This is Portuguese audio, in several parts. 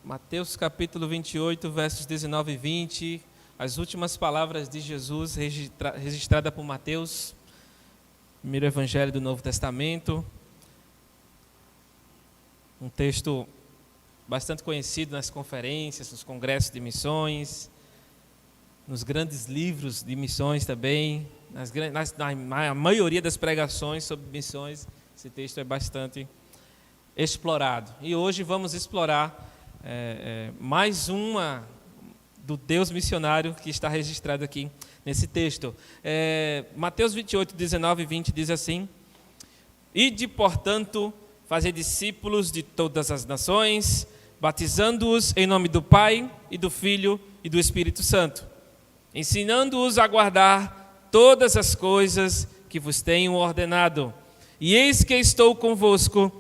Mateus capítulo 28, versos 19 e 20, as últimas palavras de Jesus registrada por Mateus, primeiro evangelho do Novo Testamento, um texto bastante conhecido nas conferências, nos congressos de missões, nos grandes livros de missões também, na maioria das pregações sobre missões, esse texto é bastante explorado. E hoje vamos explorar mais uma do Deus missionário que está registrado aqui nesse texto. Mateus 28, 19 e 20 diz assim: Ide, portanto, fazer discípulos de todas as nações, batizando-os em nome do Pai, e do Filho e do Espírito Santo, ensinando-os a guardar todas as coisas que vos tenho ordenado. E eis que estou convosco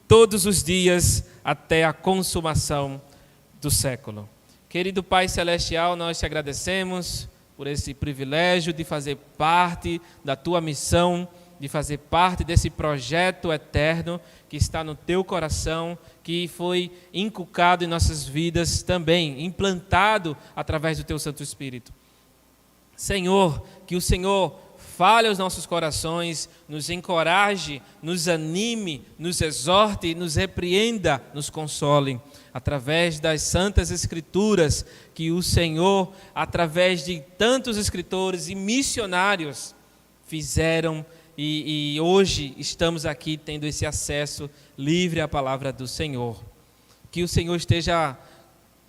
todos os dias até a consumação do século. Querido Pai Celestial, nós te agradecemos por esse privilégio de fazer parte da tua missão, de fazer parte desse projeto eterno que está no teu coração, que foi inculcado em nossas vidas também, implantado através do teu Santo Espírito. Senhor, que o Senhor fale aos nossos corações, nos encoraje, nos anime, nos exorte, nos repreenda, nos console, através das Santas Escrituras, que o Senhor, através de tantos escritores e missionários, fizeram e hoje estamos aqui tendo esse acesso livre à palavra do Senhor. Que o Senhor esteja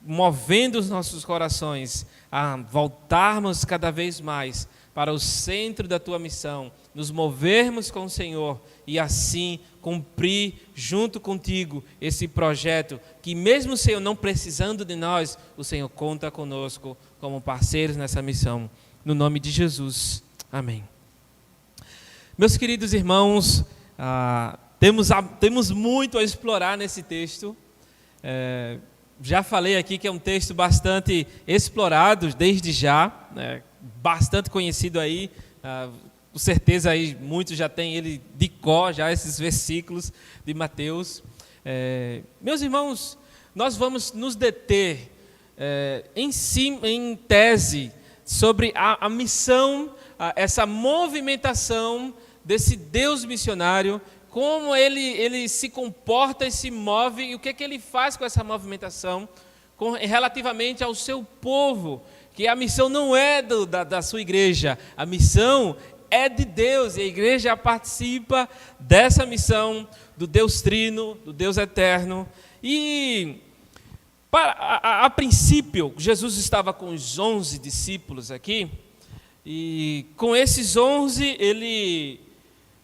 movendo os nossos corações a voltarmos cada vez mais para o centro da tua missão, nos movermos com o Senhor e assim cumprir junto contigo esse projeto que mesmo o Senhor não precisando de nós, o Senhor conta conosco como parceiros nessa missão. No nome de Jesus. Amém. Meus queridos irmãos, temos muito a explorar nesse texto. Já falei aqui que é um texto bastante explorado desde já, né? Bastante conhecido aí, com certeza aí muitos já têm ele de cor, já esses versículos de Mateus. Meus irmãos, nós vamos nos deter em tese sobre a missão, essa movimentação desse Deus missionário, como ele se comporta e se move, e o que ele faz com essa movimentação relativamente ao seu povo, que a missão não é da sua igreja, a missão é de Deus, e a igreja participa dessa missão do Deus Trino, do Deus Eterno. E a princípio, Jesus estava com os 11 discípulos aqui, e com esses 11 ele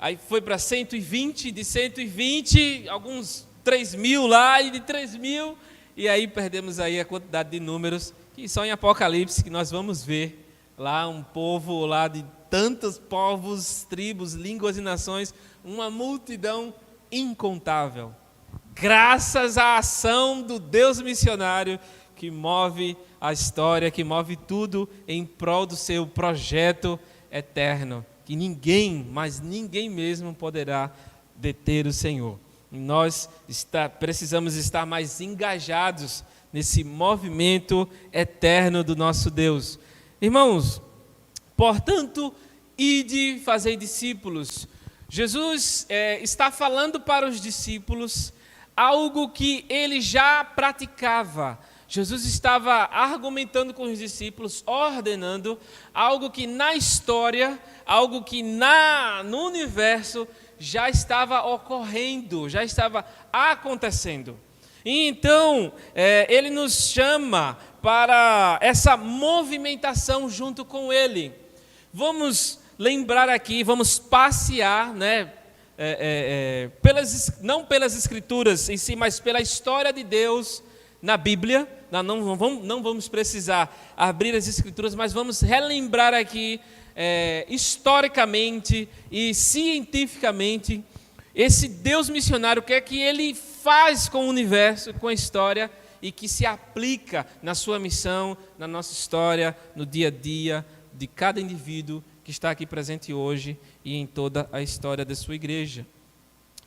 aí foi para 120, de 120, alguns 3.000 lá, e de 3.000, e aí perdemos aí a quantidade de números, que só em Apocalipse que nós vamos ver lá um povo lá de tantos povos, tribos, línguas e nações, uma multidão incontável, graças à ação do Deus missionário que move a história, que move tudo em prol do seu projeto eterno, que ninguém, mas ninguém mesmo poderá deter o Senhor. E nós precisamos estar mais engajados nesse movimento eterno do nosso Deus. Irmãos, portanto, ide fazer discípulos. Jesus está falando para os discípulos algo que ele já praticava. Jesus estava argumentando com os discípulos, ordenando algo que na história, algo que no universo já estava ocorrendo, já estava acontecendo. E então, ele nos chama para essa movimentação junto com ele. Vamos lembrar aqui, vamos passear, né, não pelas Escrituras em si, mas pela história de Deus na Bíblia. Não vamos precisar abrir as Escrituras, mas vamos relembrar aqui, historicamente e cientificamente, esse Deus missionário, o que é que ele faz com o universo, com a história, e que se aplica na sua missão, na nossa história, no dia a dia de cada indivíduo que está aqui presente hoje e em toda a história da sua igreja.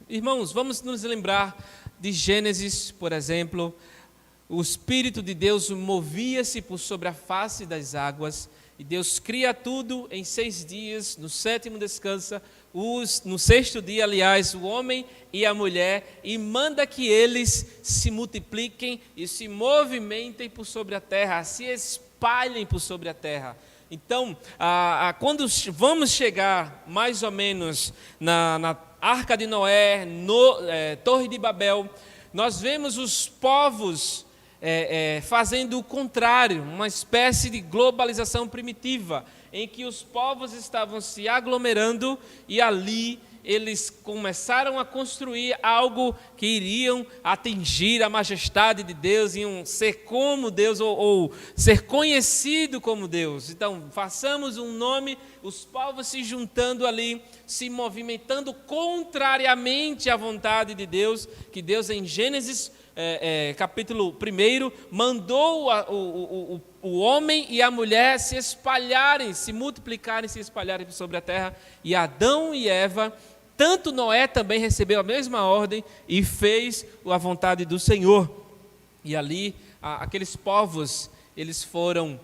Irmãos, vamos nos lembrar de Gênesis, por exemplo, o Espírito de Deus movia-se por sobre a face das águas, e Deus cria tudo em 6 dias, no 7º descansa, no 6º dia, aliás, o homem e a mulher, e manda que eles se multipliquem e se movimentem por sobre a terra, se espalhem por sobre a terra. Então, quando vamos chegar mais ou menos na Arca de Noé, Torre de Babel, nós vemos os povos fazendo o contrário, uma espécie de globalização primitiva, em que os povos estavam se aglomerando e ali eles começaram a construir algo que iriam atingir a majestade de Deus, iam ser como Deus ou ser conhecido como Deus. Então, façamos um nome, os povos se juntando ali, se movimentando contrariamente à vontade de Deus, que Deus em Gênesis capítulo 1, mandou o homem e a mulher se espalharem, se multiplicarem, se espalharem sobre a terra, e Adão e Eva, tanto Noé também recebeu a mesma ordem e fez a vontade do Senhor. E ali, aqueles povos, eles foram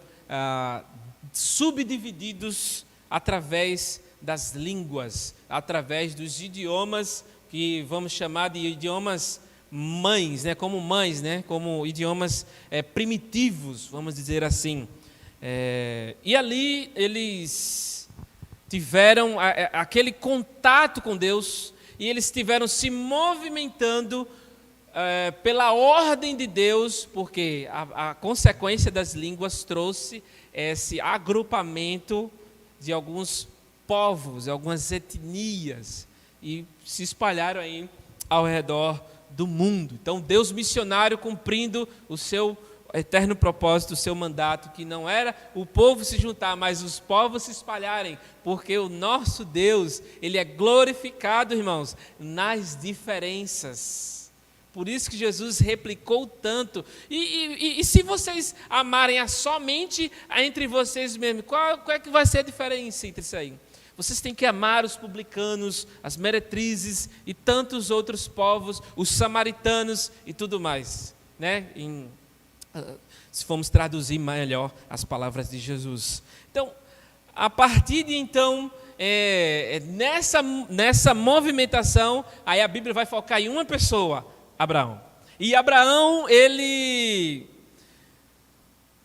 subdivididos através das línguas, através dos idiomas, que vamos chamar de idiomas mães, como idiomas primitivos, vamos dizer assim. E ali eles tiveram aquele contato com Deus, e eles estiveram se movimentando pela ordem de Deus, porque a consequência das línguas trouxe esse agrupamento de alguns povos, algumas etnias, e se espalharam aí ao redor do mundo. Então, Deus missionário cumprindo o seu eterno propósito, o seu mandato, que não era o povo se juntar, mas os povos se espalharem, porque o nosso Deus, Ele é glorificado, irmãos, nas diferenças. Por isso que Jesus replicou tanto. E se vocês amarem somente entre vocês mesmos, qual é que vai ser a diferença entre isso aí? Vocês têm que amar os publicanos, as meretrizes e tantos outros povos, os samaritanos e tudo mais, né? Se formos traduzir melhor as palavras de Jesus. Então, a partir de então, nessa movimentação, aí a Bíblia vai focar em uma pessoa, Abraão. E Abraão, ele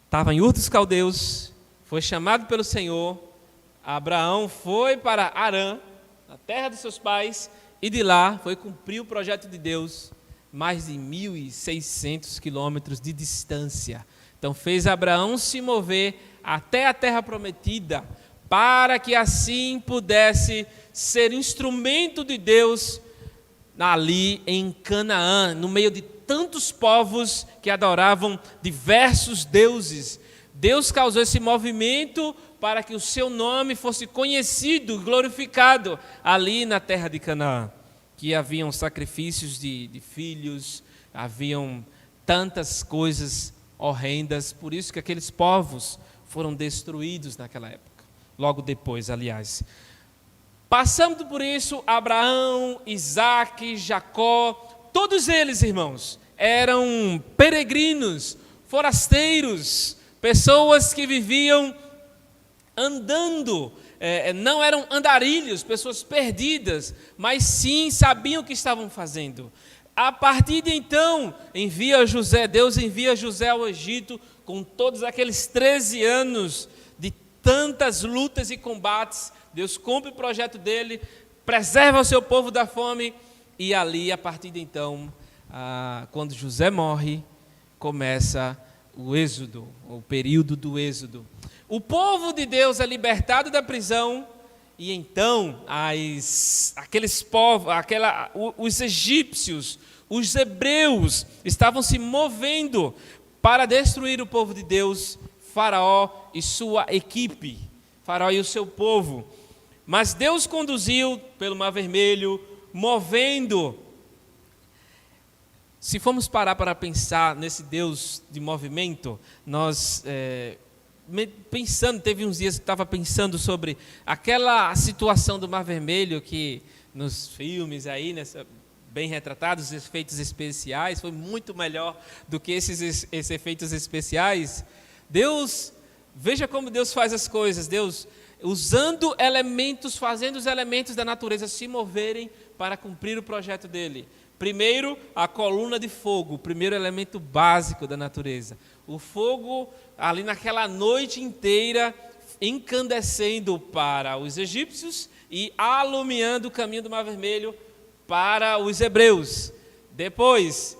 estava em Ur dos Caldeus, foi chamado pelo Senhor. Abraão foi para Harã, na terra de seus pais, e de lá foi cumprir o projeto de Deus, mais de 1.600 quilômetros de distância. Então fez Abraão se mover até a terra prometida, para que assim pudesse ser instrumento de Deus ali em Canaã, no meio de tantos povos que adoravam diversos deuses. Deus causou esse movimento para que o seu nome fosse conhecido, glorificado ali na terra de Canaã, que haviam sacrifícios de filhos, haviam tantas coisas horrendas, por isso que aqueles povos foram destruídos naquela época, logo depois, aliás. Passando por isso, Abraão, Isaque, Jacó, todos eles, irmãos, eram peregrinos, forasteiros, pessoas que viviam andando, não eram andarilhos, pessoas perdidas, mas sim sabiam o que estavam fazendo. A partir de então, Deus envia José ao Egito, com todos aqueles 13 anos de tantas lutas e combates. Deus cumpre o projeto dele, preserva o seu povo da fome, e ali, a partir de então, quando José morre, começa o êxodo, o período do êxodo. O povo de Deus é libertado da prisão, e então aqueles povos, os egípcios, os hebreus, estavam se movendo para destruir o povo de Deus, Faraó e sua equipe, Faraó e o seu povo. Mas Deus conduziu pelo Mar Vermelho, movendo. Se formos parar para pensar nesse Deus de movimento, nós teve uns dias que estava pensando sobre aquela situação do Mar Vermelho, que nos filmes aí, bem retratado, os efeitos especiais, foi muito melhor do que esses efeitos especiais. Deus, veja como Deus faz as coisas, Deus usando elementos, fazendo os elementos da natureza se moverem para cumprir o projeto dele. Primeiro, a coluna de fogo, o primeiro elemento básico da natureza. O fogo, ali naquela noite inteira, incandescendo para os egípcios e alumiando o caminho do Mar Vermelho para os hebreus. Depois,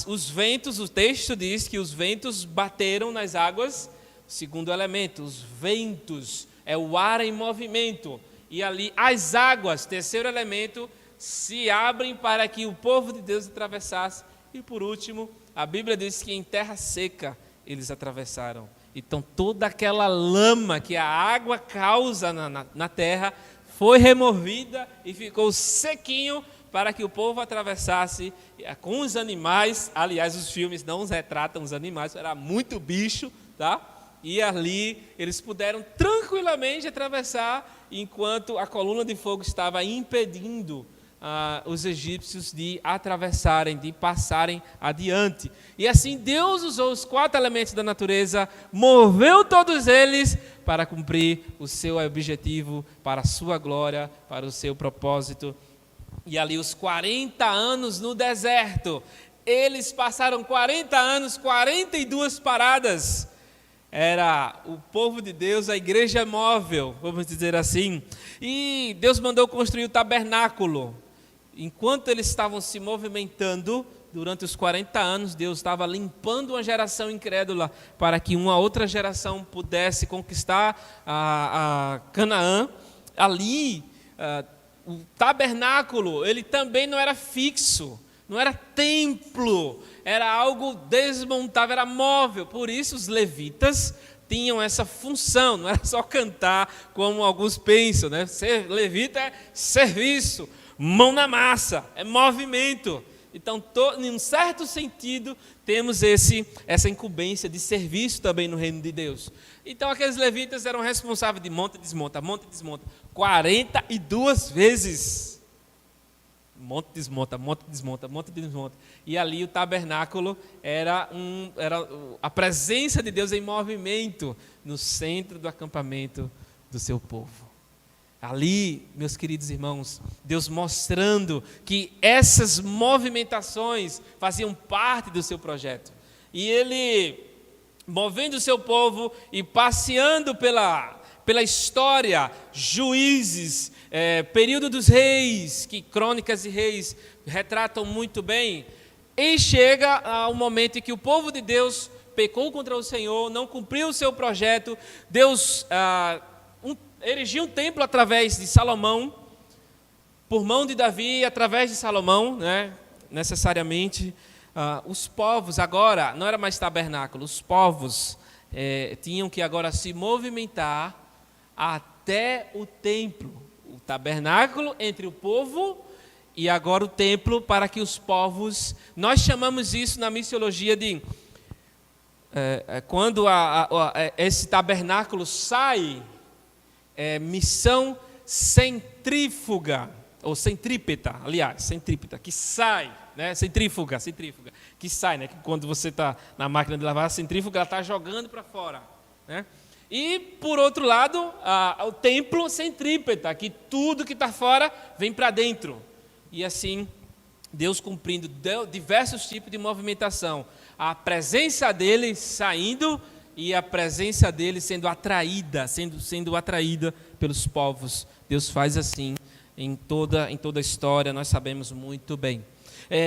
os ventos, o texto diz que os ventos bateram nas águas. Segundo elemento, os ventos, é o ar em movimento. E ali as águas, terceiro elemento, se abrem para que o povo de Deus atravessasse. E por último, a Bíblia diz que em terra seca eles atravessaram. Então toda aquela lama que a água causa na terra foi removida e ficou sequinho para que o povo atravessasse com os animais. Aliás, os filmes não os retratam os animais, era muito bicho, tá? E ali eles puderam tranquilamente atravessar enquanto a coluna de fogo estava impedindo os egípcios de atravessarem, de passarem adiante. E assim Deus usou os 4 elementos da natureza, moveu todos eles para cumprir o seu objetivo, para a sua glória, para o seu propósito. E ali os 40 anos no deserto, eles passaram 40 anos, 42 paradas. Era o povo de Deus, a igreja móvel, vamos dizer assim. E Deus mandou construir o tabernáculo. Enquanto eles estavam se movimentando, durante os 40 anos, Deus estava limpando uma geração incrédula para que uma outra geração pudesse conquistar a Canaã. Ali, o tabernáculo, ele também não era fixo, não era templo, era algo desmontável, era móvel. Por isso os levitas tinham essa função, não era só cantar como alguns pensam, né? Ser levita é serviço, mão na massa, é movimento. Então, em um certo sentido, temos essa incumbência de serviço também no reino de Deus. Então, aqueles levitas eram responsáveis de monta e desmonta, 42 vezes. Monta e desmonta, monta e desmonta, monta e desmonta. E ali o tabernáculo era a presença de Deus em movimento no centro do acampamento do seu povo. Ali, meus queridos irmãos, Deus mostrando que essas movimentações faziam parte do seu projeto. E Ele, movendo o seu povo e passeando pela história, Juízes, período dos reis, que Crônicas e Reis retratam muito bem, e chega ao momento em que o povo de Deus pecou contra o Senhor, não cumpriu o seu projeto. Deus erigiu um templo através de Salomão, por mão de Davi, através de Salomão, né? Necessariamente. Os povos agora, não era mais tabernáculo, os povos tinham que agora se movimentar até o templo. O tabernáculo entre o povo e agora o templo para que os povos... Nós chamamos isso na missiologia de... quando esse tabernáculo sai... missão centrífuga, ou centrípeta, aliás, centrípeta, que sai, né? Centrífuga, que sai, né? Que quando você está na máquina de lavar, a centrífuga ela está jogando para fora, né? E, por outro lado, o templo centrípeta, que tudo que está fora vem para dentro. E assim, Deus cumprindo diversos tipos de movimentação, a presença dele saindo e a presença dele sendo atraída pelos povos. Deus faz assim em toda a história, nós sabemos muito bem.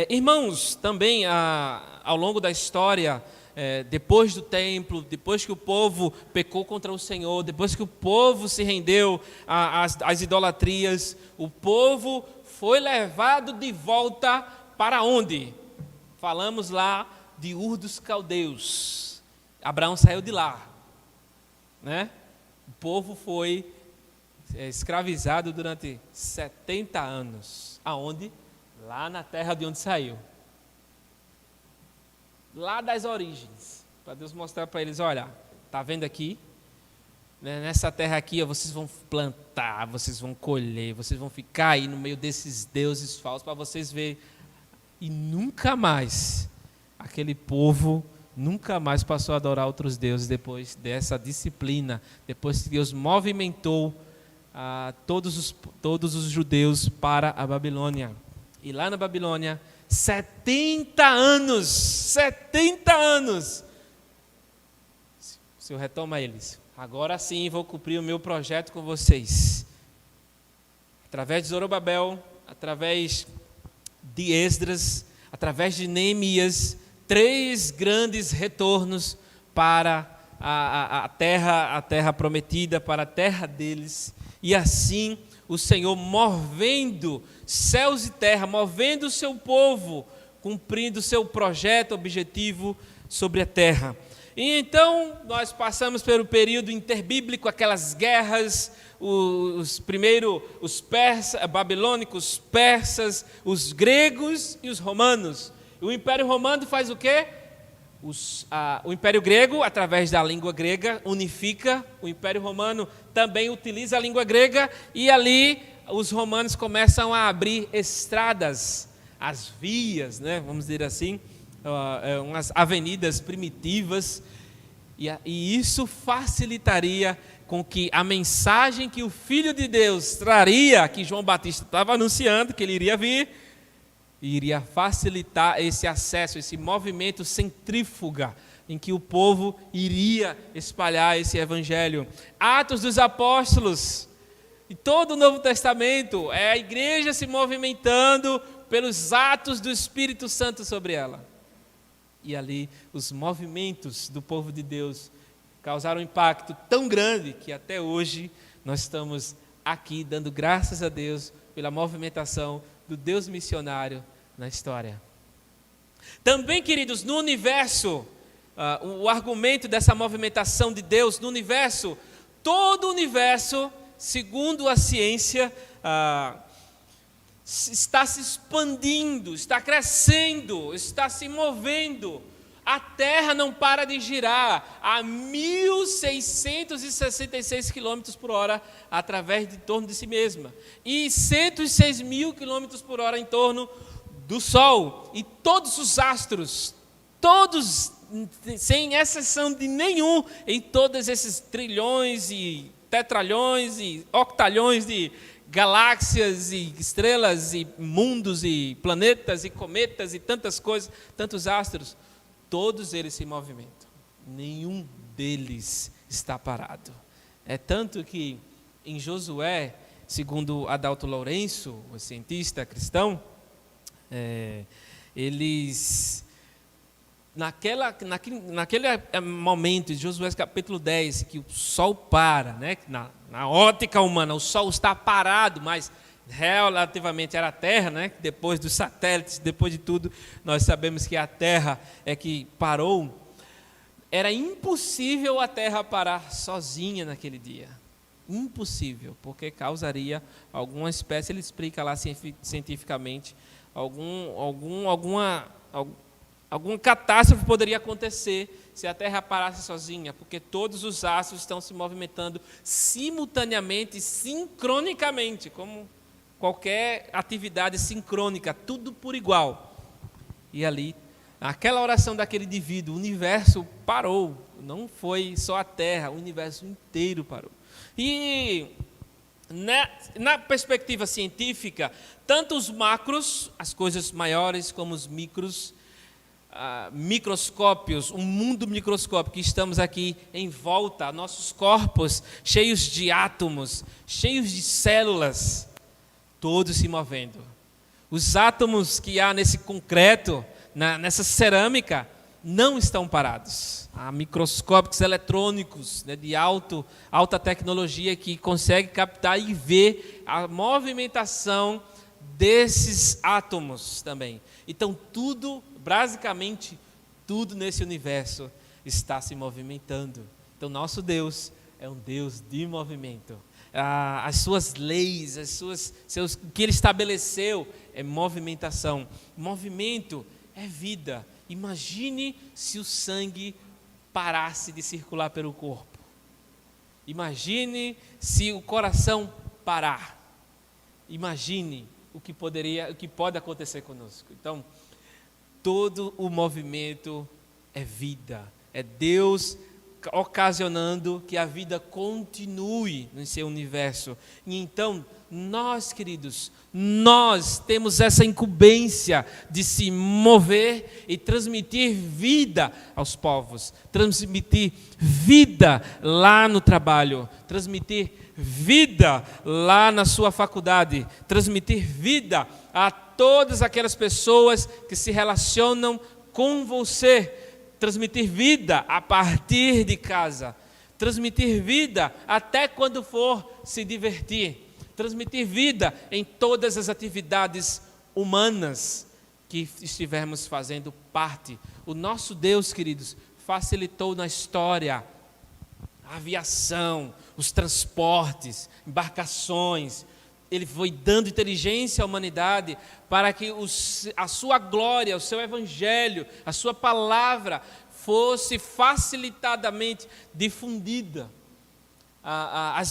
Irmãos, também ao longo da história, depois do templo, depois que o povo pecou contra o Senhor, depois que o povo se rendeu às idolatrias, o povo foi levado de volta para onde? Falamos lá de Ur dos Caldeus. Abraão saiu de lá, né? O povo foi escravizado durante 70 anos. Aonde? Lá na terra de onde saiu. Lá das origens. Para Deus mostrar para eles, olha, está vendo aqui? Nessa terra aqui, ó, vocês vão plantar, vocês vão colher, vocês vão ficar aí no meio desses deuses falsos para vocês verem. E nunca mais, aquele povo nunca mais passou a adorar outros deuses depois dessa disciplina, depois que Deus movimentou todos os judeus para a Babilônia. E lá na Babilônia, 70 anos, o Senhor retoma eles. Agora sim vou cumprir o meu projeto com vocês. Através de Zorobabel, através de Esdras, através de Neemias, 3 grandes retornos para a terra prometida, para a terra deles. E assim o Senhor movendo céus e terra, movendo o seu povo, cumprindo o seu projeto, objetivo sobre a terra. E então nós passamos pelo período interbíblico, aquelas guerras, os babilônicos, persas, os gregos e os romanos. O Império Romano faz o quê? O Império Grego, através da língua grega, unifica. O Império Romano também utiliza a língua grega e ali os romanos começam a abrir estradas, as vias, né, vamos dizer assim, umas avenidas primitivas, e isso facilitaria com que a mensagem que o Filho de Deus traria, que João Batista estava anunciando que ele iria vir, iria facilitar esse acesso, esse movimento centrífuga em que o povo iria espalhar esse evangelho. Atos dos Apóstolos e todo o Novo Testamento é a igreja se movimentando pelos atos do Espírito Santo sobre ela. E ali os movimentos do povo de Deus causaram um impacto tão grande que até hoje nós estamos aqui dando graças a Deus pela movimentação do Deus missionário na história. Também, queridos, no universo, o argumento dessa movimentação de Deus no universo, todo o universo, segundo a ciência, está se expandindo, está crescendo, está se movendo. A Terra não para de girar a 1.666 km por hora através de torno de si mesma. E 106.000 km por hora em torno do Sol. E todos os astros, todos, sem exceção de nenhum, em todos esses trilhões e tetralhões e octalhões de galáxias e estrelas e mundos e planetas e cometas e tantas coisas, tantos astros, todos eles se movimentam, nenhum deles está parado. É tanto que em Josué, segundo Adalto Lourenço, o cientista cristão, eles, naquele momento de Josué capítulo 10, que o sol para, né? Na ótica humana, o sol está parado, mas relativamente era a Terra, né? Depois dos satélites, depois de tudo, nós sabemos que a Terra é que parou. Era impossível a Terra parar sozinha naquele dia. Impossível, porque causaria alguma espécie, ele explica lá cientificamente, alguma catástrofe poderia acontecer se a Terra parasse sozinha, porque todos os astros estão se movimentando simultaneamente, sincronicamente, como qualquer atividade sincrônica, tudo por igual. E ali, aquela oração daquele indivíduo, o universo parou, não foi só a Terra, o universo inteiro parou. E na perspectiva científica, tanto os macros, as coisas maiores, como os micros, microscópios, um mundo microscópico que estamos aqui em volta, nossos corpos cheios de átomos, cheios de células, todos se movendo. Os átomos que há nesse concreto, nessa cerâmica, não estão parados. Há microscópicos eletrônicos, né, de alta tecnologia que conseguem captar e ver a movimentação desses átomos também. Então tudo, basicamente tudo nesse universo está se movimentando. Então nosso Deus é um Deus de movimento. As suas leis, o que Ele estabeleceu é movimentação. Movimento é vida. Imagine se o sangue parasse de circular pelo corpo. Imagine se o coração parar. Imagine o que pode acontecer conosco. Então, todo o movimento é vida, é Deus ocasionando que a vida continue no seu universo. E então, nós, queridos, nós temos essa incumbência de se mover e transmitir vida aos povos, transmitir vida lá no trabalho, transmitir vida lá na sua faculdade, transmitir vida a todas aquelas pessoas que se relacionam com você, transmitir vida a partir de casa, transmitir vida até quando for se divertir, transmitir vida em todas as atividades humanas que estivermos fazendo parte. O nosso Deus, queridos, facilitou na história a aviação, os transportes, embarcações. Ele foi dando inteligência à humanidade para que a sua glória, o seu evangelho, a sua palavra fosse facilitadamente difundida.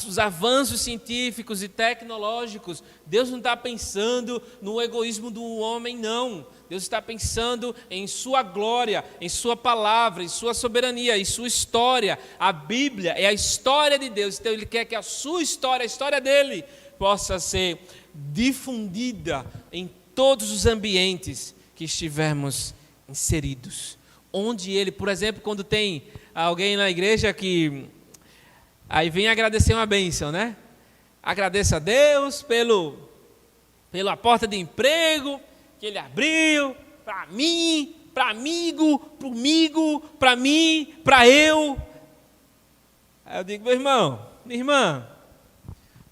Os avanços científicos e tecnológicos, Deus não está pensando no egoísmo do homem, não. Deus está pensando em sua glória, em sua palavra, em sua soberania, em sua história. A Bíblia é a história de Deus, então Ele quer que a sua história, a história dele, possa ser difundida em todos os ambientes que estivermos inseridos. Onde Ele, por exemplo, quando tem alguém na igreja que aí vem agradecer uma bênção, né? Agradeça a Deus pela porta de emprego que Ele abriu para mim, para amigo, para mim, para eu. Aí eu digo, meu irmão, minha irmã,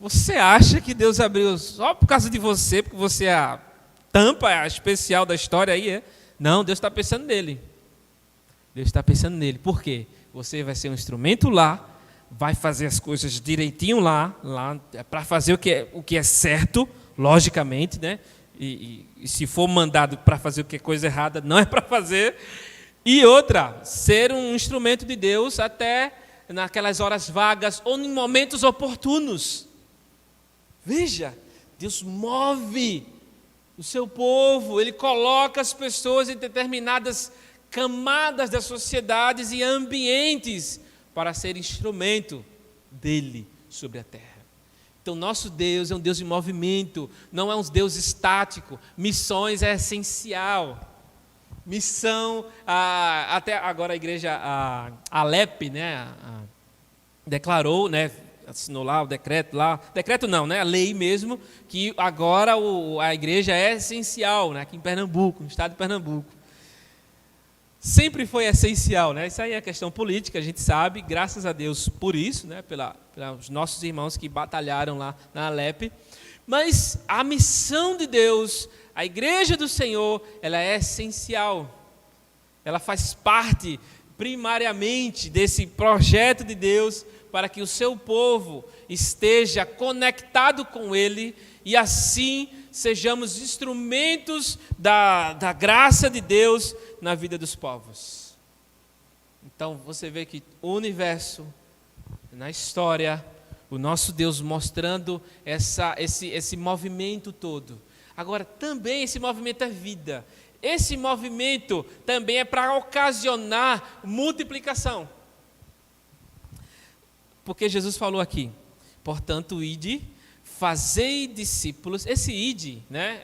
você acha que Deus abriu só por causa de você, porque você é a tampa especial da história aí, é? Não, Deus está pensando nele. Deus está pensando nele. Por quê? Você vai ser um instrumento lá, vai fazer as coisas direitinho lá para fazer o que é certo, logicamente, né? E se for mandado para fazer o que é coisa errada, não é para fazer. E outra, ser um instrumento de Deus até naquelas horas vagas ou em momentos oportunos. Veja, Deus move o seu povo, Ele coloca as pessoas em determinadas camadas das sociedades e ambientes para ser instrumento dele sobre a terra. Então, nosso Deus é um Deus de movimento, não é um Deus estático. Missões é essencial. Missão, até agora a igreja, a Alep, né, declarou, né, assinou lá o decreto não, né, a lei mesmo, que agora a igreja é essencial, né, aqui em Pernambuco, no estado de Pernambuco. Sempre foi essencial, né? Isso aí é questão política, a gente sabe, graças a Deus por isso, né? Pelos nossos irmãos que batalharam lá na Alep. Mas a missão de Deus, a igreja do Senhor, ela é essencial. Ela faz parte primariamente desse projeto de Deus para que o seu povo esteja conectado com Ele e assim sejamos instrumentos da graça de Deus na vida dos povos. Então você vê que o universo, na história, o nosso Deus mostrando esse movimento todo. Agora também esse movimento é vida. Esse movimento também é para ocasionar multiplicação. Porque Jesus falou aqui, portanto, ide, fazei discípulos. Esse ide, né,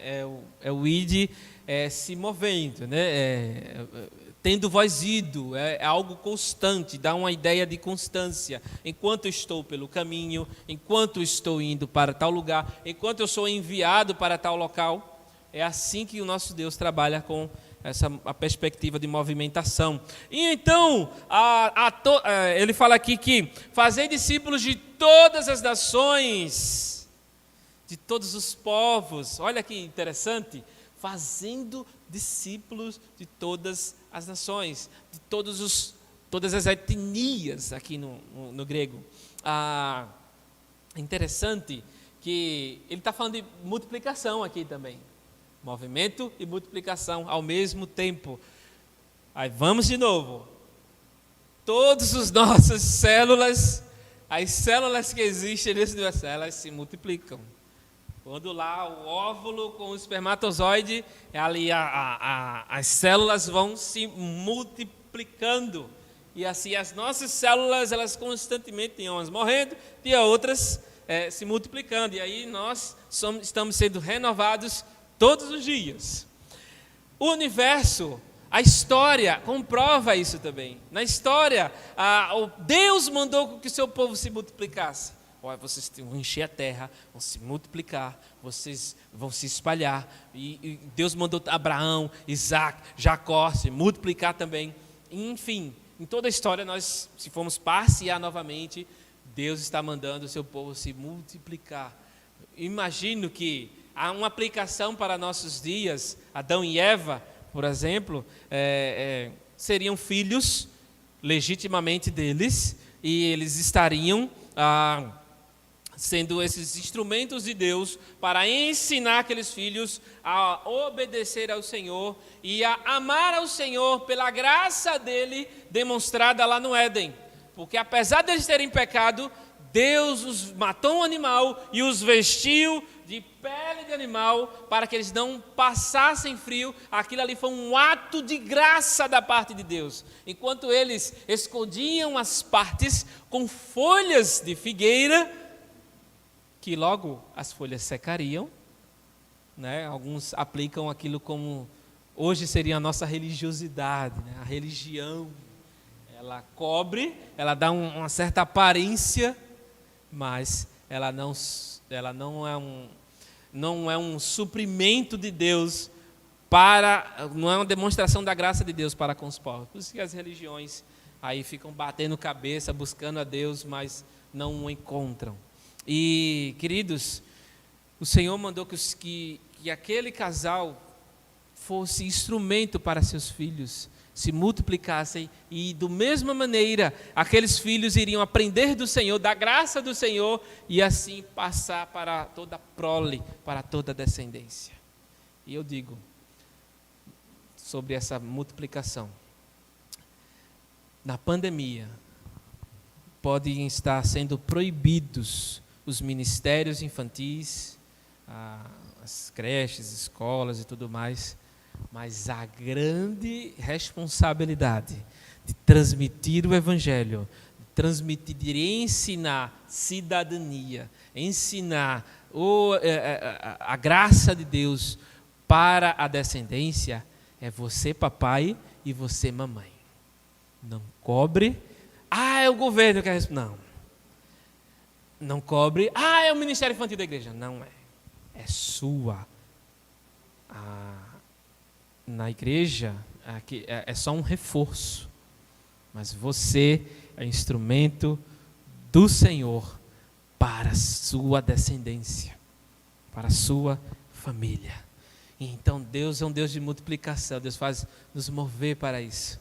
é o ide se movendo, né, tendo voz ido, é algo constante, dá uma ideia de constância. Enquanto estou pelo caminho, enquanto estou indo para tal lugar, enquanto eu sou enviado para tal local, é assim que o nosso Deus trabalha com a perspectiva de movimentação. E então, ele fala aqui que fazei discípulos de todas as nações, de todos os povos. Olha que interessante, fazendo discípulos de todas as nações, de todas as etnias aqui no grego. Interessante que ele está falando de multiplicação aqui também. Movimento e multiplicação ao mesmo tempo. Aí vamos de novo. Todas as nossas células as células que existem nesse universo, elas se multiplicam. Quando lá o óvulo com o espermatozoide, ali as células vão se multiplicando. E assim as nossas células, elas constantemente, tem umas morrendo, tem outras se multiplicando. E aí nós estamos sendo renovados todos os dias. O universo, a história comprova isso também. Na história, Deus mandou que o seu povo se multiplicasse. Olha, vocês vão encher a terra, vão se multiplicar, vocês vão se espalhar. E Deus mandou Abraão, Isaac, Jacó se multiplicar também. Enfim, em toda a história, nós, se formos passear novamente, Deus está mandando o seu povo se multiplicar. Imagino que há uma aplicação para nossos dias. Adão e Eva, por exemplo, seriam filhos legitimamente deles, e eles estariam sendo esses instrumentos de Deus para ensinar aqueles filhos a obedecer ao Senhor e a amar ao Senhor pela graça dele demonstrada lá no Éden. Porque apesar de eles terem pecado, Deus os matou um animal e os vestiu de pele de animal para que eles não passassem frio. Aquilo ali foi um ato de graça da parte de Deus. Enquanto eles escondiam as partes com folhas de figueira, que logo as folhas secariam, né? Alguns aplicam aquilo como hoje seria a nossa religiosidade, né? A religião, ela cobre, ela dá uma certa aparência, mas ela não é um suprimento de Deus não é uma demonstração da graça de Deus para com os povos. Por isso que as religiões aí ficam batendo cabeça, buscando a Deus, mas não o encontram. E, queridos, o Senhor mandou que aquele casal fosse instrumento para seus filhos, se multiplicassem, e da mesma maneira, aqueles filhos iriam aprender do Senhor, da graça do Senhor, e assim passar para toda a prole, para toda a descendência. E eu digo, sobre essa multiplicação, na pandemia, podem estar sendo proibidos os ministérios infantis, as creches, escolas e tudo mais, mas a grande responsabilidade de transmitir o Evangelho, de ensinar cidadania, ensinar a graça de Deus para a descendência, é você, papai, e você, mamãe. Não cobre, é o governo que responder. Não cobre, é o ministério infantil da igreja. Não é. É sua. Na igreja, é só um reforço. Mas você é instrumento do Senhor para a sua descendência, para a sua família. E então Deus é um Deus de multiplicação. Deus faz nos mover para isso.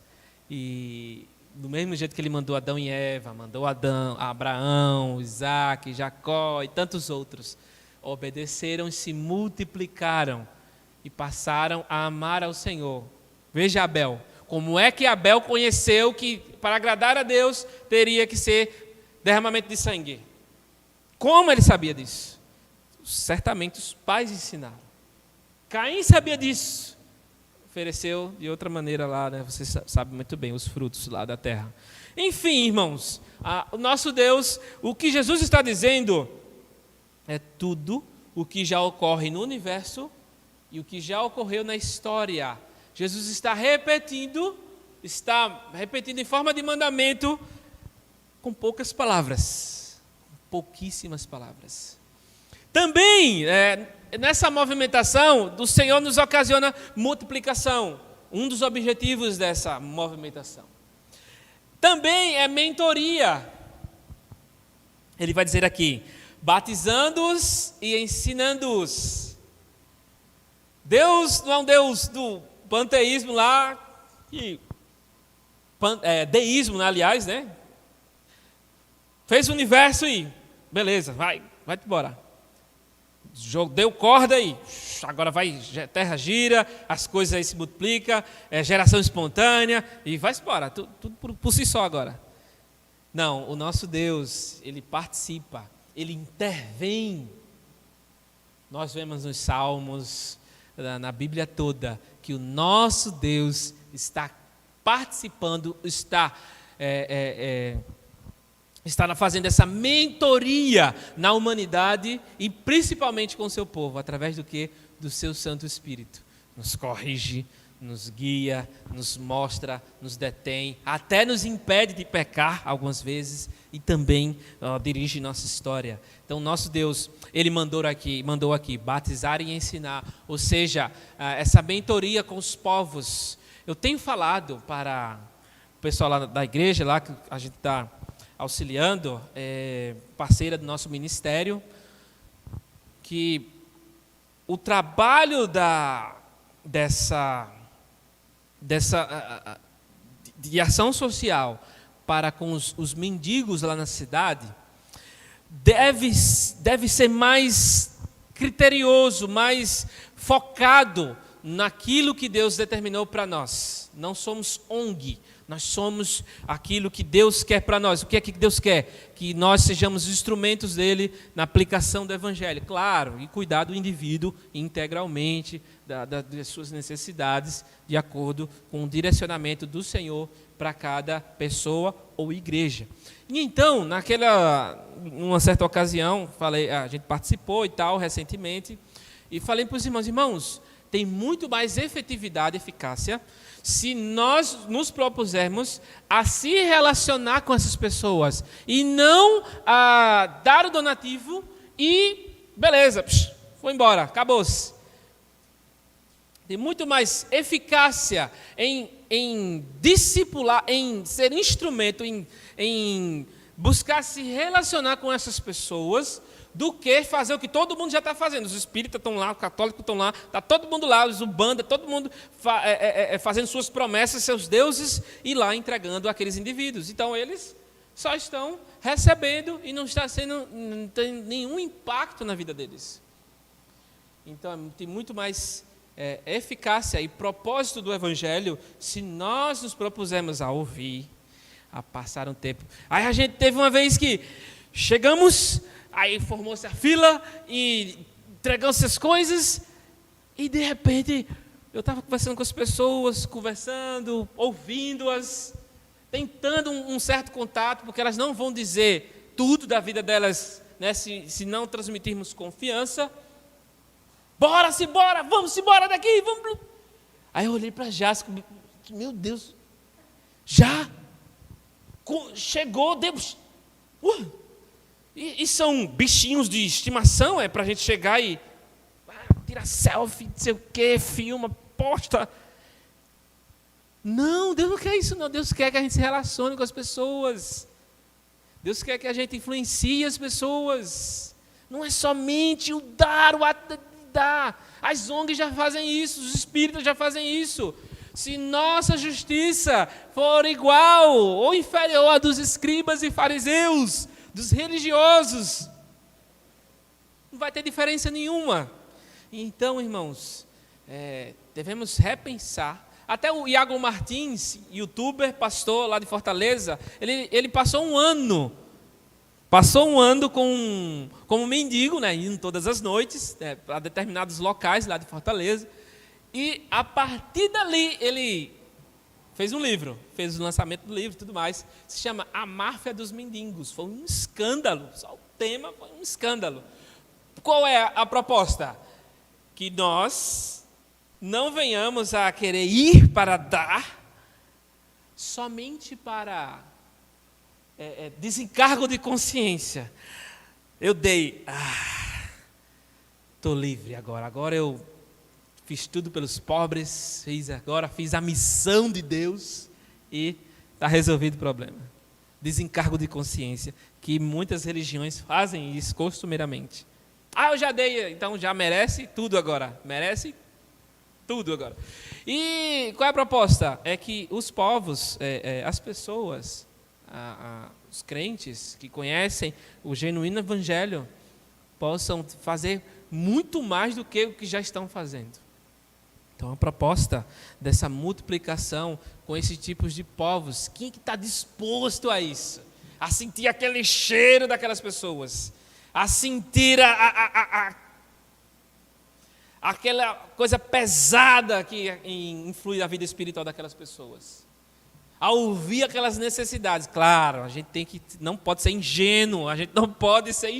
E do mesmo jeito que Ele mandou Adão e Eva, mandou Abraão, Isaac, Jacó e tantos outros, obedeceram e se multiplicaram e passaram a amar ao Senhor. Veja Abel, como é que Abel conheceu que para agradar a Deus teria que ser derramamento de sangue? Como ele sabia disso? Certamente os pais ensinaram. Caim sabia disso. Ofereceu de outra maneira lá, né? Você sabe muito bem os frutos lá da terra. Enfim, irmãos, o nosso Deus, o que Jesus está dizendo é tudo o que já ocorre no universo e o que já ocorreu na história. Jesus está repetindo em forma de mandamento com poucas palavras, pouquíssimas palavras. Também, nessa movimentação, do Senhor nos ocasiona multiplicação, um dos objetivos dessa movimentação. Também é mentoria. Ele vai dizer aqui, batizando-os e ensinando-os. Deus não é um Deus do panteísmo lá, deísmo, aliás, né? Fez o universo e, beleza, vai embora. Deu corda aí, agora vai, a terra gira, as coisas aí se multiplicam, geração espontânea, e vai embora, tudo por si só agora. Não, o nosso Deus, Ele participa, Ele intervém. Nós vemos nos Salmos, na Bíblia toda, que o nosso Deus está participando, está fazendo essa mentoria na humanidade e principalmente com o seu povo, através do quê? Do seu Santo Espírito. Nos corrige, nos guia, nos mostra, nos detém, até nos impede de pecar algumas vezes e também dirige nossa história. Então, nosso Deus, Ele mandou aqui batizar e ensinar, ou seja, essa mentoria com os povos. Eu tenho falado para o pessoal lá da igreja, lá que a gente está auxiliando, parceira do nosso ministério, que o trabalho de ação social para com os mendigos lá na cidade deve ser mais criterioso, mais focado naquilo que Deus determinou para nós. Não somos ONG, nós somos aquilo que Deus quer para nós. O que é que Deus quer? Que nós sejamos instrumentos dele na aplicação do Evangelho. Claro, e cuidar do indivíduo integralmente, das suas necessidades, de acordo com o direcionamento do Senhor para cada pessoa ou igreja. E então, numa certa ocasião, a gente participou e tal, recentemente, e falei para os irmãos, tem muito mais efetividade e eficácia se nós nos propusermos a se relacionar com essas pessoas e não a dar o donativo e beleza, foi embora, acabou-se. Tem muito mais eficácia em discipular, em ser instrumento, em buscar se relacionar com essas pessoas, do que fazer o que todo mundo já está fazendo. Os espíritas estão lá, os católicos estão lá, está todo mundo lá, os umbanda, todo mundo fazendo suas promessas, seus deuses, e lá entregando àqueles indivíduos. Então, eles só estão recebendo e não tem nenhum impacto na vida deles. Então, tem muito mais eficácia e propósito do Evangelho se nós nos propusermos a ouvir, a passar um tempo. Aí a gente teve uma vez que chegamos, aí formou-se a fila e entregamos as coisas e de repente eu estava conversando com as pessoas, ouvindo-as, tentando um certo contato, porque elas não vão dizer tudo da vida delas, né, se não transmitirmos confiança. Vamos embora daqui, vamos. Aí eu olhei para Jasco, meu Deus, já chegou, Deus. E são bichinhos de estimação, para a gente chegar e tirar selfie, não sei o quê, filma, posta. Não, Deus não quer isso não. Deus quer que a gente se relacione com as pessoas. Deus quer que a gente influencie as pessoas. Não é somente o dar, o ato de dar. As ONGs já fazem isso, os espíritas já fazem isso. Se nossa justiça for igual ou inferior à dos escribas e fariseus, dos religiosos, não vai ter diferença nenhuma. Então, irmãos, devemos repensar. Até o Iago Martins, youtuber, pastor lá de Fortaleza, ele passou um ano como mendigo, né, indo todas as noites para determinados locais lá de Fortaleza, e a partir dali ele fez um livro, fez o lançamento do livro e tudo mais, se chama A Máfia dos Mendigos. Foi um escândalo, só o tema foi um escândalo. Qual é a proposta? Que nós não venhamos a querer ir para dar, somente para desencargo de consciência. Eu dei, estou livre agora eu fiz tudo pelos pobres, fiz a missão de Deus e está resolvido o problema. Desencargo de consciência, que muitas religiões fazem isso costumeiramente. Eu já dei, então já merece tudo agora. Merece tudo agora. E qual é a proposta? É que os povos, as pessoas, os crentes que conhecem o genuíno Evangelho, possam fazer muito mais do que o que já estão fazendo. Então, a proposta dessa multiplicação com esses tipos de povos, quem é que está disposto a isso? a sentir aquele cheiro daquelas pessoas, a sentir aquela coisa pesada que influi na vida espiritual daquelas pessoas, a ouvir aquelas necessidades. Claro, a gente não pode ser ingênuo, não pode ser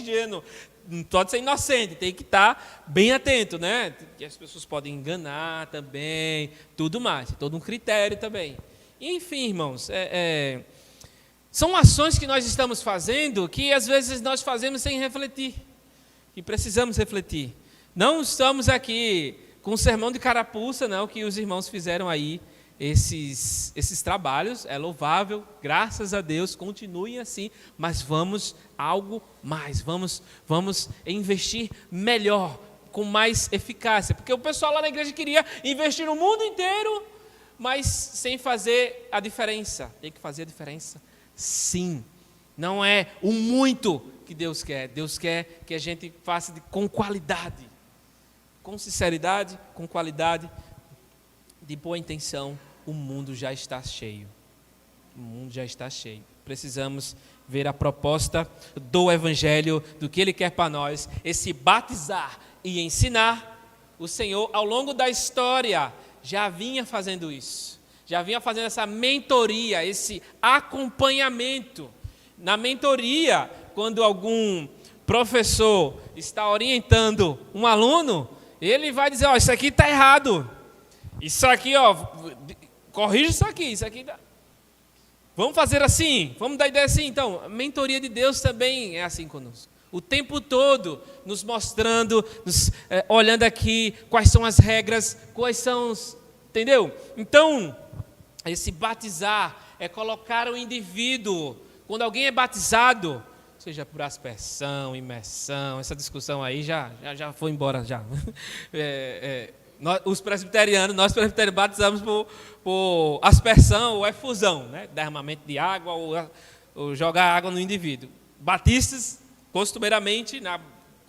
inocente, tem que estar bem atento, né? Que as pessoas podem enganar também, tudo mais, todo um critério também. Enfim, irmãos, são ações que nós estamos fazendo que às vezes nós fazemos sem refletir, que precisamos refletir. Não estamos aqui com um sermão de carapuça, não, que os irmãos fizeram aí, esses trabalhos, é louvável, graças a Deus, continuem assim, mas vamos algo mais, vamos investir melhor, com mais eficácia, porque o pessoal lá na igreja queria investir no mundo inteiro, mas sem fazer a diferença. Tem que fazer a diferença, sim. Não é o muito que Deus quer que a gente faça com qualidade, com sinceridade, com qualidade, de boa intenção. O mundo já está cheio. O mundo já está cheio. Precisamos ver a proposta do Evangelho, do que Ele quer para nós, esse batizar e ensinar. O Senhor, ao longo da história, já vinha fazendo isso. Já vinha fazendo essa mentoria, esse acompanhamento. Na mentoria, quando algum professor está orientando um aluno, ele vai dizer, isso aqui está errado. Isso aqui, corrija isso aqui. Vamos fazer assim, vamos dar ideia assim. Então, a mentoria de Deus também é assim conosco. O tempo todo nos mostrando, olhando aqui, quais são as regras, quais são entendeu? Então, esse batizar é colocar o indivíduo, quando alguém é batizado, seja por aspersão, imersão, essa discussão aí já foi embora já. Nós presbiterianos batizamos por aspersão ou efusão, né? Derramamento de água ou jogar água no indivíduo. Batistas, costumeiramente,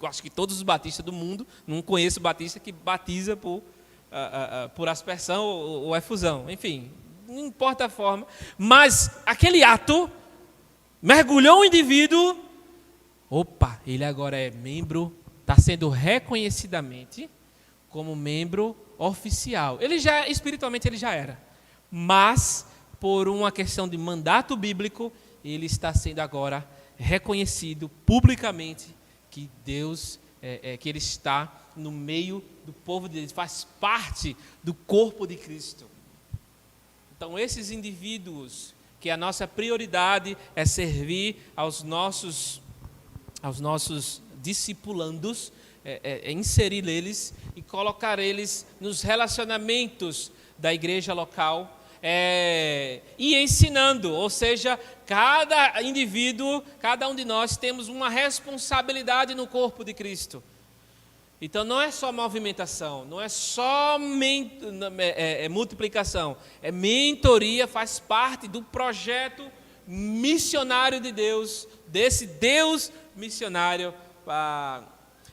acho que todos os batistas do mundo, não conheço batista que batiza por aspersão ou efusão. Enfim, não importa a forma, mas aquele ato mergulhou o indivíduo, ele agora é membro, está sendo reconhecidamente como membro oficial. Espiritualmente ele já era, mas por uma questão de mandato bíblico, ele está sendo agora reconhecido publicamente que Deus, que ele está no meio do povo de Deus, faz parte do corpo de Cristo. Então esses indivíduos, que a nossa prioridade é servir aos nossos discipulandos, inserir eles e colocar eles nos relacionamentos da igreja local, e ensinando, ou seja, cada indivíduo, cada um de nós temos uma responsabilidade no corpo de Cristo. Então não é só movimentação, não é só multiplicação, mentoria, faz parte do projeto missionário de Deus, desse Deus missionário.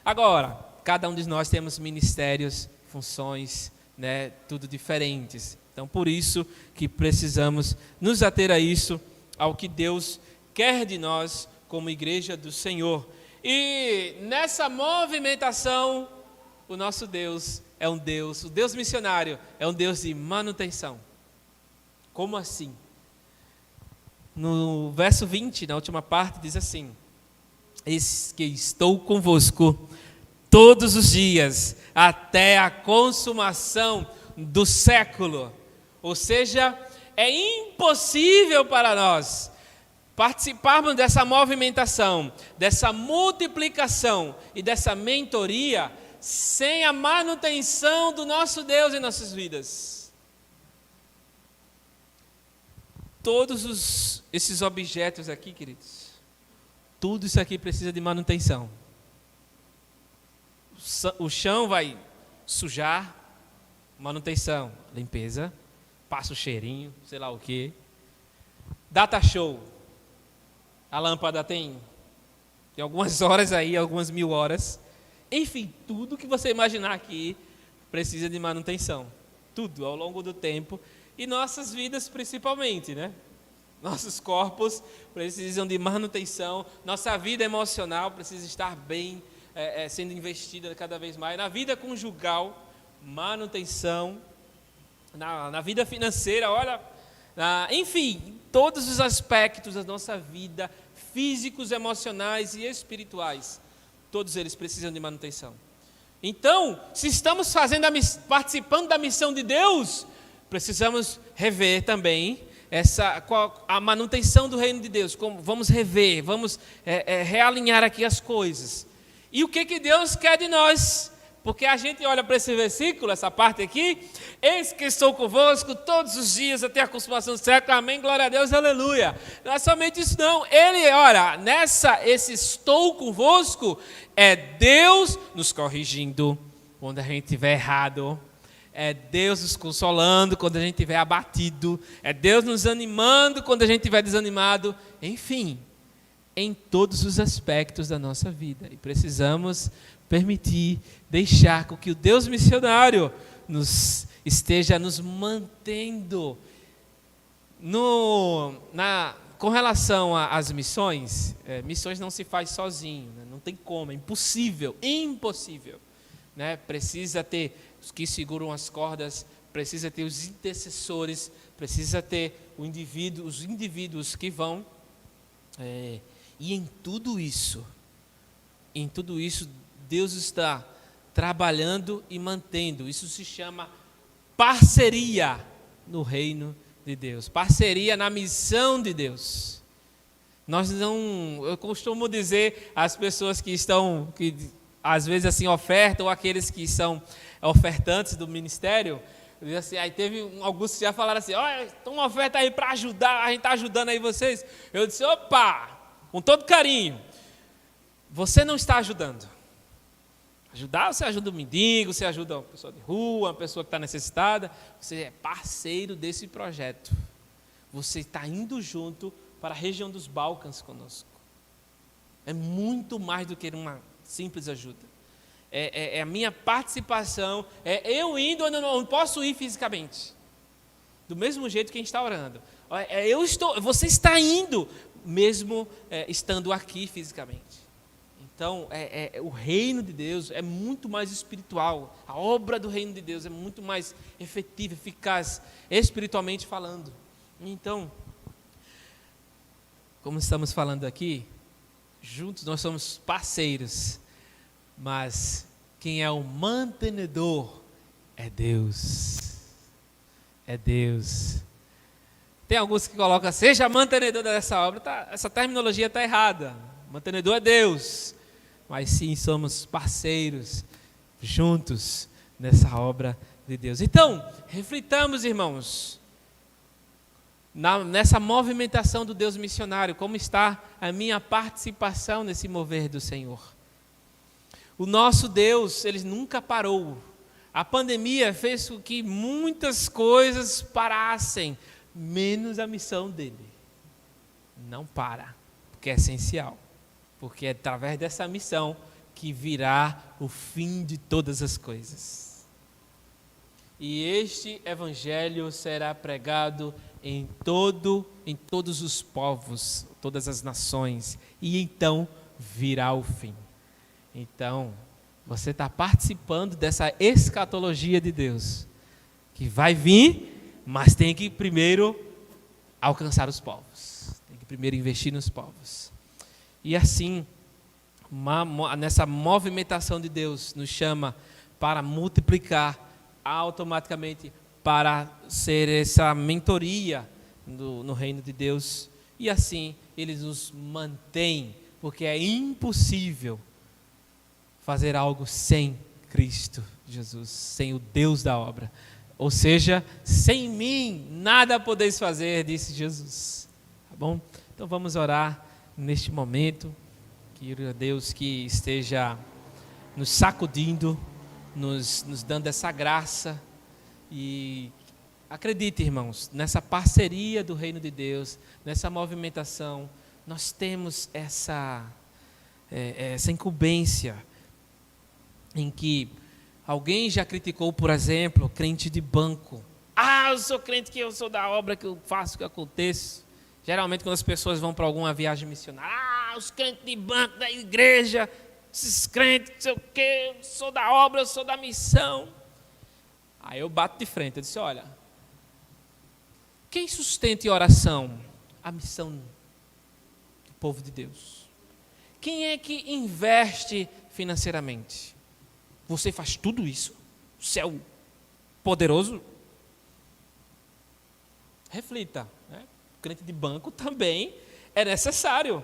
Agora, cada um de nós temos ministérios, funções, né, tudo diferentes. Então, por isso que precisamos nos ater a isso, ao que Deus quer de nós como igreja do Senhor. E nessa movimentação, o nosso Deus é um Deus, o Deus missionário é um Deus de manutenção. Como assim? No verso 20, na última parte, diz assim: eis que estou convosco todos os dias, até a consumação do século. Ou seja, é impossível para nós participarmos dessa movimentação, dessa multiplicação e dessa mentoria sem a manutenção do nosso Deus em nossas vidas. Todos esses objetos aqui, queridos, tudo isso aqui precisa de manutenção. O chão vai sujar, manutenção, limpeza, passa o cheirinho, sei lá o quê. Data show. A lâmpada tem algumas horas aí, algumas 1000 horas. Enfim, tudo que você imaginar aqui precisa de manutenção. Tudo, ao longo do tempo. E nossas vidas principalmente, né? Nossos corpos precisam de manutenção, nossa vida emocional precisa estar bem, sendo investida cada vez mais. Na vida conjugal, manutenção. Na vida financeira, olha, enfim, todos os aspectos da nossa vida, físicos, emocionais e espirituais, todos eles precisam de manutenção. Então, se estamos participando da missão de Deus, precisamos rever também a manutenção do reino de Deus. Vamos rever, vamos realinhar aqui as coisas. E o que Deus quer de nós? Porque a gente olha para esse versículo, essa parte aqui, eis que estou convosco todos os dias até a consumação do século, amém, glória a Deus, aleluia. Não é somente isso não, esse estou convosco, é Deus nos corrigindo quando a gente estiver errado, é Deus nos consolando quando a gente estiver abatido, é Deus nos animando quando a gente estiver desanimado, enfim, em todos os aspectos da nossa vida. E precisamos deixar com que o Deus missionário esteja nos mantendo. Com relação às missões, missões não se faz sozinho, né? Não tem como, é impossível, né? Precisa ter os que seguram as cordas, precisa ter os intercessores, precisa ter os indivíduos que vão, e em tudo isso, Deus está trabalhando e mantendo. Isso se chama parceria no reino de Deus. Parceria na missão de Deus. Eu costumo dizer às pessoas que às vezes assim ofertam, ou aqueles que são ofertantes do ministério, assim, aí teve alguns que já falaram assim, olha, tem uma oferta aí para ajudar, a gente está ajudando aí vocês. Eu disse, opa, com todo carinho, você não está ajudando. Ajudar, você ajuda um mendigo, você ajuda uma pessoa de rua, uma pessoa que está necessitada. Você é parceiro desse projeto. Você está indo junto para a região dos Balcãs conosco. É muito mais do que uma simples ajuda. É a minha participação, eu indo onde eu não posso ir fisicamente. Do mesmo jeito que a gente está orando. Você está indo, mesmo estando aqui fisicamente. Então, o reino de Deus é muito mais espiritual. A obra do reino de Deus é muito mais efetiva, eficaz, espiritualmente falando. Então, como estamos falando aqui, juntos nós somos parceiros, mas quem é o mantenedor é Deus. É Deus. Tem alguns que colocam, seja mantenedor dessa obra. Essa terminologia está errada. Mantenedor é Deus. Mas sim, somos parceiros juntos nessa obra de Deus. Então, reflitamos, irmãos, nessa movimentação do Deus missionário, como está a minha participação nesse mover do Senhor. O nosso Deus, Ele nunca parou. A pandemia fez com que muitas coisas parassem, menos a missão dEle. Não para, porque é essencial. Porque é através dessa missão que virá o fim de todas as coisas. E este evangelho será pregado em todos os povos, todas as nações, e então virá o fim. Então, você está participando dessa escatologia de Deus, que vai vir, mas tem que primeiro alcançar os povos, tem que primeiro investir nos povos. E assim, nessa movimentação de Deus, nos chama para multiplicar automaticamente, para ser essa mentoria no reino de Deus. E assim, Ele nos mantém, porque é impossível fazer algo sem Cristo Jesus, sem o Deus da obra. Ou seja, sem mim, nada podeis fazer, disse Jesus. Tá bom? Então vamos orar neste momento, que Deus que esteja nos sacudindo, nos dando essa graça, e acredite, irmãos, nessa parceria do reino de Deus, nessa movimentação, nós temos essa incumbência, em que alguém já criticou, por exemplo, crente de banco. Eu sou crente, que eu sou da obra, que eu faço, que eu aconteço. Geralmente, quando as pessoas vão para alguma viagem missionária, os crentes de banco da igreja, esses crentes, não sei o quê, eu sou da obra, eu sou da missão. Aí eu bato de frente, eu disse, olha, quem sustenta em oração a missão do povo de Deus? Quem é que investe financeiramente? Você faz tudo isso? O céu poderoso? Reflita, né? O crente de banco também é necessário.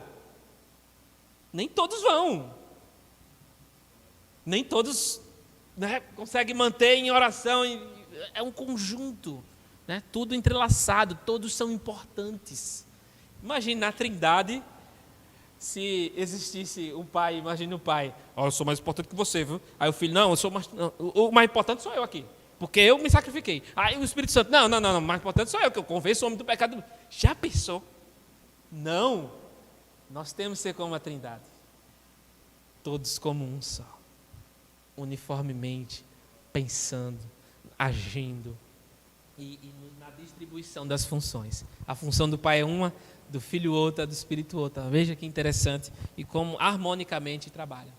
Nem todos vão. Nem todos, né, conseguem manter em oração. É um conjunto, né? Tudo entrelaçado, todos são importantes. Imagine na Trindade, se existisse um pai, imagine o pai, eu sou mais importante que você, viu? Aí o filho, não, eu sou mais, não, o mais importante sou eu aqui, porque eu me sacrifiquei. Aí o Espírito Santo, não, o mais importante sou eu, que eu convenço o homem do pecado. Já pensou? Não, nós temos que ser como a Trindade, todos como um só, uniformemente, pensando, agindo, e na distribuição das funções. A função do pai é uma, do filho outra, do espírito outra. Veja que interessante e como harmonicamente trabalham.